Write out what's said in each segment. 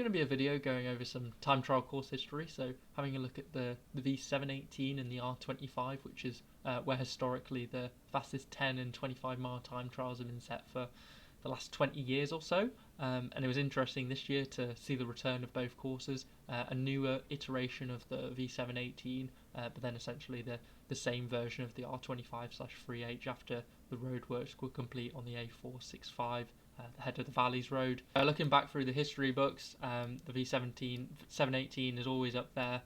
Going to be a video going over some time trial course history, so having a look at the V718 and the R25, which is where historically the fastest 10 and 25 mile time trials have been set for the last 20 years or so. And it was interesting this year to see the return of both courses, a newer iteration of the V718, but then essentially the same version of the R25/3H after the roadworks were complete on the A465, the head of the valleys road. Looking back through the history books, the V718 is always up there.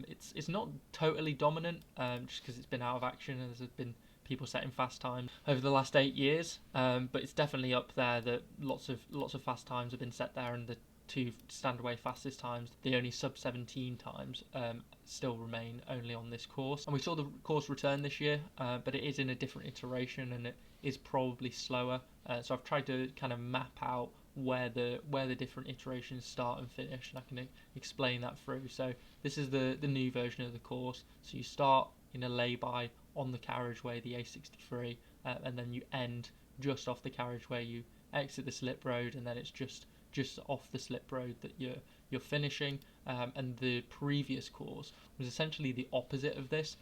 It's not totally dominant, just because it's been out of action and there's been people setting fast times over the last 8 years, but it's definitely up there. That lots of fast times have been set there, and the two standaway fastest times, the only sub 17 times, still remain only on this course. And we saw the course return this year, but it is in a different iteration and it is probably slower. So I've tried to kind of map out where the different iterations start and finish, and I can explain that through. So this is the new version of the course. So you start in a lay-by on the carriageway, the A63, and then you end just off the carriageway. You exit the slip road, and then it's just off the slip road that you're finishing. And the previous course was essentially the opposite of this.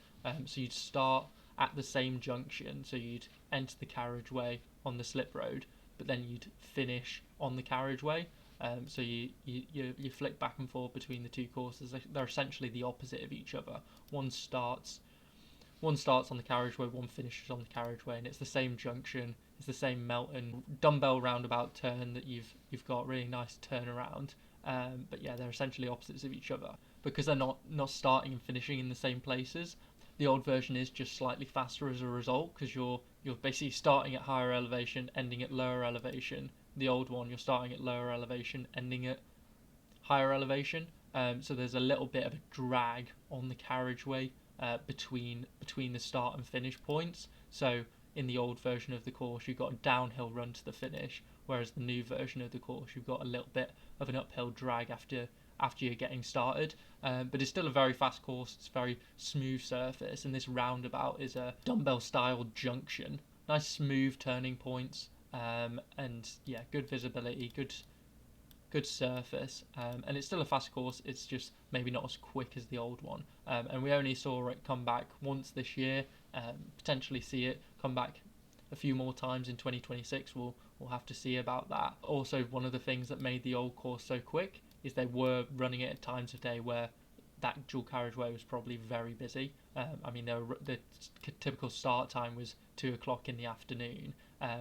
So you'd start at the same junction, so you'd enter the carriageway on the slip road, but then you'd finish on the carriageway. So you flick back and forth between the two courses. They're essentially the opposite of each other. One starts on the carriageway, one finishes on the carriageway, and it's the same junction. It's the same Melton dumbbell roundabout turn that you've got, really nice turnaround. But yeah, they're essentially opposites of each other because they're not starting and finishing in the same places. The old version is just slightly faster as a result, because you're basically starting at higher elevation, ending at lower elevation. The old one, you're starting at lower elevation, ending at higher elevation. So there's a little bit of a drag on the carriageway between the start and finish points. So in the old version of the course, you've got a downhill run to the finish, whereas the new version of the course, you've got a little bit of an uphill drag after you're getting started. But it's still a very fast course. It's a very smooth surface, and this roundabout is a dumbbell style junction. Nice smooth turning points, and yeah, good visibility, good surface, and it's still a fast course. It's just maybe not as quick as the old one, and we only saw it come back once this year. Potentially see it come back a few more times in 2026. We'll have to see about that. Also, one of the things that made the old course so quick is they were running it at times of day where that dual carriageway was probably very busy. I mean, the typical start time was 2 o'clock in the afternoon,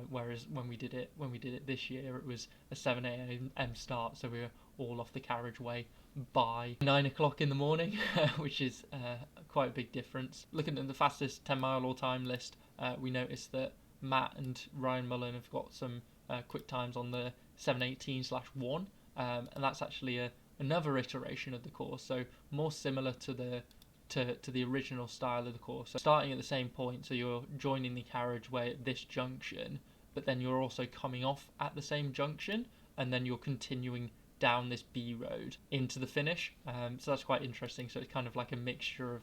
whereas when we did it this year, it was a 7 a.m. start, so we were all off the carriageway by 9 o'clock in the morning, which is quite a big difference. Looking at the fastest 10 mile all time list, we noticed that Matt and Ryan Mullen have got some quick times on the 718/1, and that's actually another iteration of the course, so more similar to the original style of the course. So starting at the same point, so you're joining the carriageway at this junction, but then you're also coming off at the same junction, and then you're continuing down this B road into the finish. So that's quite interesting. So it's kind of like a mixture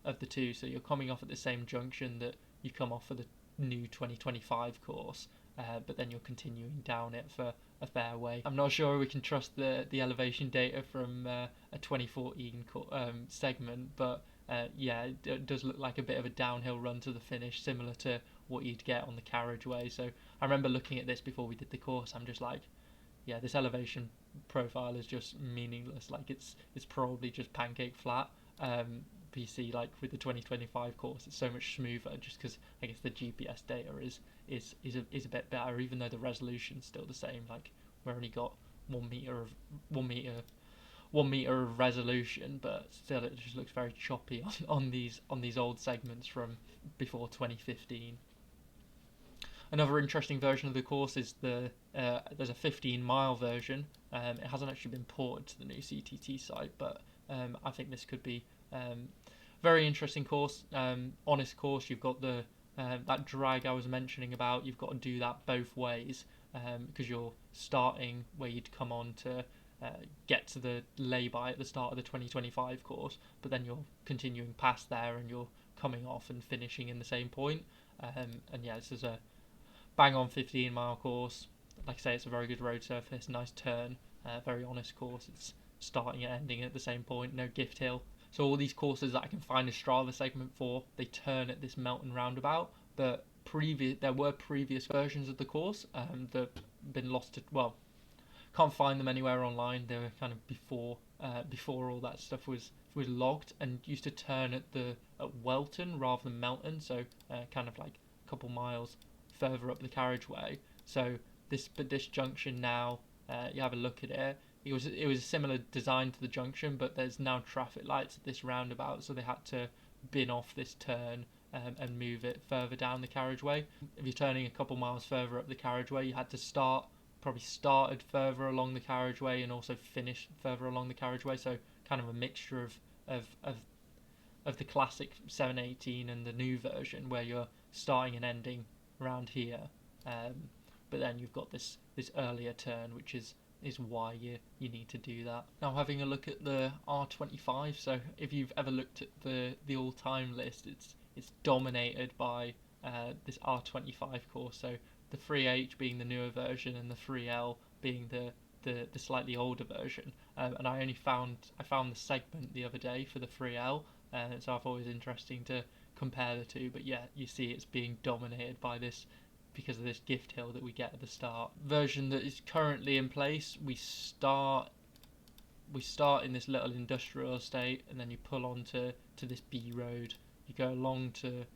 of the two. So you're coming off at the same junction that you come off for the new 2025 course, but then you're continuing down it for a fair way. I'm not sure we can trust the elevation data from a 2014 segment, but yeah, it does look like a bit of a downhill run to the finish, similar to what you'd get on the carriageway. So I remember looking at this before we did the course. I'm just like, yeah, this elevation profile is just meaningless. Like it's probably just pancake flat. But you see, like with the 2025 course, it's so much smoother, just because I guess the GPS data is a bit better, even though the resolution's still the same. Like we've only got 1 meter of resolution, but still it just looks very choppy on these old segments from before 2015. Another interesting version of the course is there's a 15-mile version. It hasn't actually been ported to the new CTT site, but I think this could be very interesting course. Honest course. You've got that drag I was mentioning about. You've got to do that both ways, because you're starting where you'd come on to get to the lay-by at the start of the 2025 course, but then you're continuing past there and you're coming off and finishing in the same point. And yeah, this is a bang on 15-mile course. Like I say, it's a very good road surface, nice turn, very honest course. It's starting and ending at the same point, no gift hill. So all these courses that I can find a Strava segment for, they turn at this Melton roundabout, but there were previous versions of the course that have been lost to, well, can't find them anywhere online. They were kind of before all that stuff was logged, and used to turn at Welton rather than Melton, so kind of like a couple miles further up the carriageway. So this junction now, you have a look at it. It was a similar design to the junction, but there's now traffic lights at this roundabout, so they had to bin off this turn and move it further down the carriageway. If you're turning a couple miles further up the carriageway, you had to probably started further along the carriageway and also finished further along the carriageway, so kind of a mixture of the classic 718 and the new version, where you're starting and ending around here, but then you've got this earlier turn, which is why you need to do that. Now, having a look at the R25, so if you've ever looked at the all-time list, it's dominated by this R25 course. So the 3H being the newer version and the 3L being the slightly older version. And I found the segment the other day for the 3L, so I thought it was interesting to compare the two. But yeah, you see it's being dominated by this because of this gift hill that we get at the start. Version that is currently in place, we start in this little industrial estate, and then you pull onto this B road. You go along to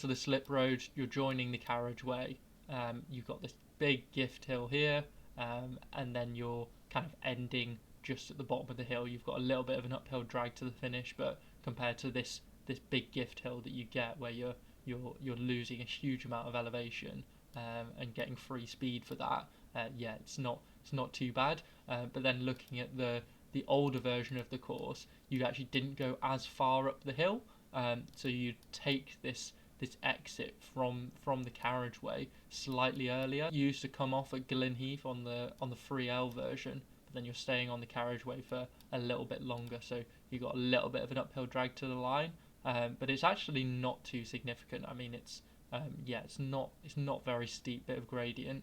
the slip road. You're joining the carriageway. You've got this big gift hill here, and then you're kind of ending just at the bottom of the hill. You've got a little bit of an uphill drag to the finish, but compared to this big gift hill that you get, where you're losing a huge amount of elevation and getting free speed for that, yeah, it's not too bad. But then looking at the older version of the course, you actually didn't go as far up the hill, so you take this exit from the carriageway slightly earlier. You used to come off at Glenheath on the 3L version, but then you're staying on the carriageway for a little bit longer, so you got a little bit of an uphill drag to the line, but it's actually not too significant. I mean, it's not very steep bit of gradient,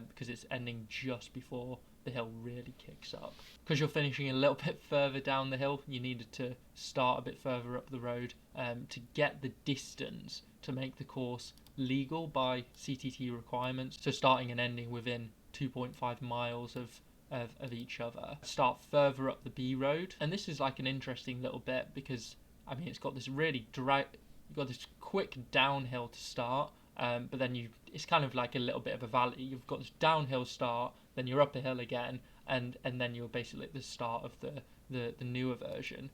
because it's ending just before the hill really kicks up. Because you're finishing a little bit further down the hill, you needed to start a bit further up the road to get the distance to make the course legal by CTT requirements. So starting and ending within 2.5 miles of each other. Start further up the B road, and this is like an interesting little bit because I mean it's got this really you've got this quick downhill to start, but then it's kind of like a little bit of a valley. You've got this downhill start, then you're up a hill again, and then you're basically at the start of the newer version.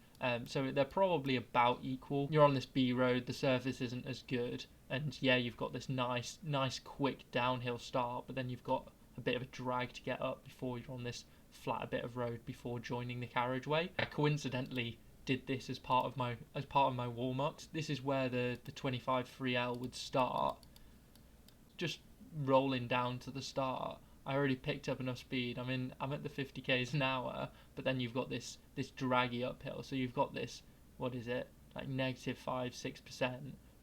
So they're probably about equal. You're on this B road, the surface isn't as good, and yeah, you've got this nice quick downhill start, but then you've got a bit of a drag to get up before you're on this flatter bit of road before joining the carriageway. I coincidentally did this as part of my warm-ups. This is where the 25 3L would start. Just rolling down to the start, I already picked up enough speed. I'm at the 50 k's an hour, but then you've got this draggy uphill. So you've got this, what is it, like negative 5-6%,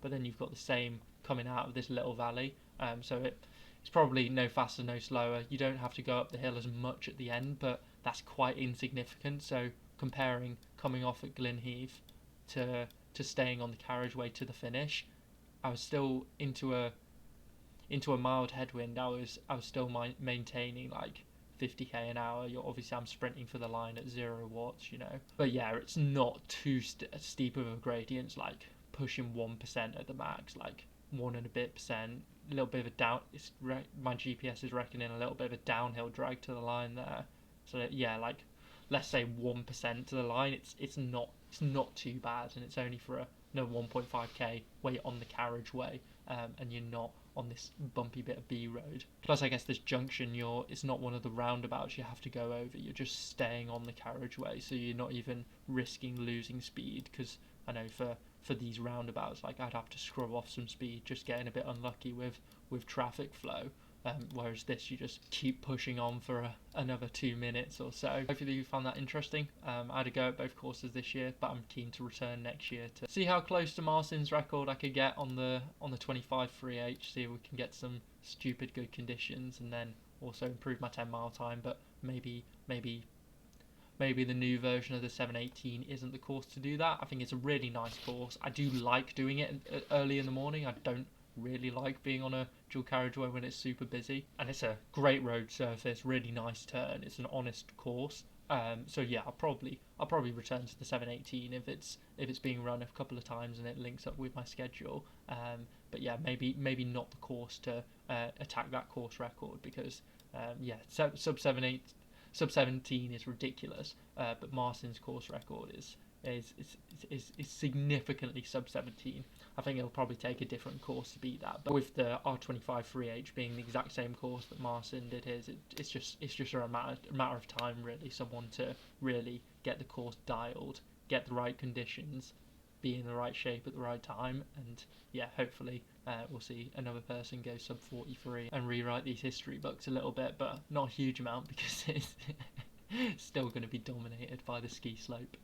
but then you've got the same coming out of this little valley. So it's probably no faster, no slower. You don't have to go up the hill as much at the end, but that's quite insignificant. So comparing coming off at Glenheath to staying on the carriageway to the finish, I was still into a mild headwind. I was still maintaining like 50k an hour. Obviously I'm sprinting for the line at 0 watts, you know. But yeah, it's not too steep of a gradient. It's like pushing 1% at the max, like 1 and a bit percent. A little bit of a down. My GPS is reckoning a little bit of a downhill drag to the line there. So yeah, like let's say 1% to the line. It's not too bad, and it's only for a 1.5k where you're on the carriageway, and you're not on this bumpy bit of B road. Plus I guess this junction, it's not one of the roundabouts you have to go over. You're just staying on the carriageway, so you're not even risking losing speed, because I know for these roundabouts, like I'd have to scrub off some speed, just getting a bit unlucky with traffic flow. Whereas this, you just keep pushing on for another 2 minutes or so. Hopefully you found that interesting. I had a go at both courses this year, but I'm keen to return next year to see how close to Marcin's record I could get on the 25 3H, see if we can get some stupid good conditions, and then also improve my 10 mile time. But maybe the new version of the 718 isn't the course to do that. I think it's a really nice course. I do like doing it early in the morning. I don't really like being on a dual carriageway when it's super busy, and it's a great road surface, really nice turn. It's an honest course. So yeah, I'll probably return to the 718 if it's being run a couple of times and it links up with my schedule. But yeah, maybe not the course to attack that course record, because yeah, sub 17 is ridiculous. But Martin's course record is significantly sub 17. I think it'll probably take a different course to beat that. But with the R25 3H being the exact same course that Martin did his, it's just a matter of time, really. Someone to really get the course dialed, get the right conditions, be in the right shape at the right time, and yeah, hopefully we'll see another person go sub 43 and rewrite these history books a little bit, but not a huge amount, because it's still going to be dominated by the ski slope.